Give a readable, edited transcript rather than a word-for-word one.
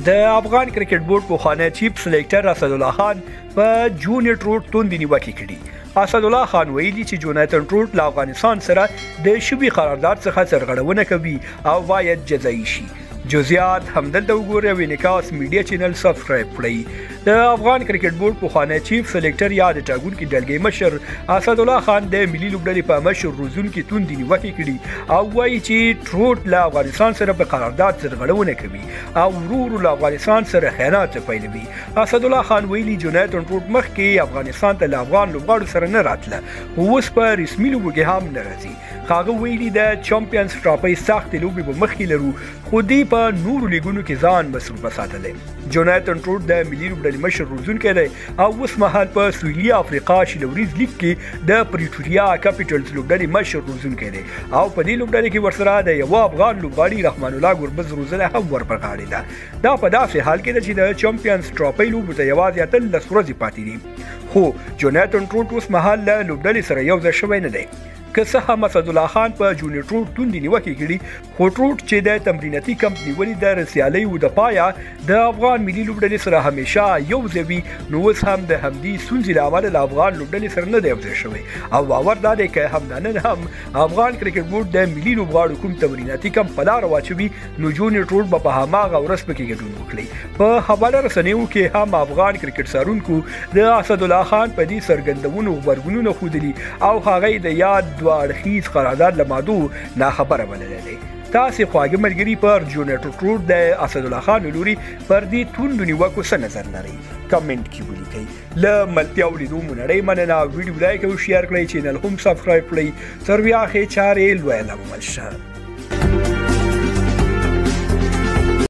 د افغان کرکټ بورډ پخوانی چیف سلیکټر اسدالله خان په جونیټ روډ توندې نیوکې کړي. اسدالله خان ویلي چې جوناتن ټروټ له افغانستان سره د شبي قرارداد څخه سرغړونه کوي او باید جزایي شي. جزئیات همدلته وګورئ او انعکاس میډیا چینل سبسکرایب کړئ. د افغان کرکټ بورډ پخوانی چیف سلیکټر یا د ټاګونکي ډلګۍ مشر اسدالله خان د ملي لوبډلې په مشر روزونکي توندې نیوکې کړي او وایي چې ټروټ له افغانستان سره په قرارداد سرغړونه کوي او ورو له افغانستان سره خیانات پیلوي. اسدالله خان ویلي جوناتن ټروټ مخکې افغانستان ته له افغان لوبغاړو سره نه راتله، اوس په رسمي لوبو کې هم نه راځي. هغه ویلي د چمپیونز ټرافي سختې لوبې به مخکې لرو خو دوی په نورو لیګونو کې ځان مصروفه ساتلی. جوناتن ټروټ د ملي لوبډلې مشر روزونکی دی او اوس مهال په سویلي افریقا شلوریز لیګ کې د پریټوریا کیپیټلز لوبډلې مشر روزونکی دی او په دې لوبډلې کې ورسره د یوه افغان لوبغاړي رحمان الله ګربز روزنه هم ورپرغاړې ده. دا په داسې حال کې ده چې د چمپیونز ټرافي لوبو ته یوازې 18 ورځې پاتې دي خو جوناتن ټروټ اوس مهال له لوبډلې سره یو ځای شوی نه دی. که څه هم اسدالله خان په جونیټ ټروټ توندې نیوکې کړي خو ټروټ چې د تمریناتي کمپ نیولې د سیالیو د پایه د افغان ملي لوبډلې سره همیشه یو ځای وي نو اوس هم د همدې ستونزې له امله له افغان لوبډلې سره نه دی یو ځای شوی او باور دا دی که همدا هم افغان کرکټ بورډ د ملي لوبغاړو کوم تمریناتي کمپ په لاره واچوي نو جونیټ ټروټ به په هماغه ورځ پکې ګډون وکړي. په حواله رسنیو کې هم افغان کرکټ څارونکو د اسدالله خان په دې څرګندونو غبرګونونه ښودلي او هغه د یاد دوه اړخیز قرارداد له مادو ناخبره بللی دی. تاسې خواږه ملګري پر جونیټ ټروټ د اسدالله خان له لوري پر دې توندو نیوکو څه نظر لرئ؟ کمنټ کې ولیکئ. له ملتیاو لیدو مو نړۍ مننه. ویډیو لایک او شیر کړئ، چینل هم سبسکرایب کړئ. تر بیا ښې چارې لویه لمل شه.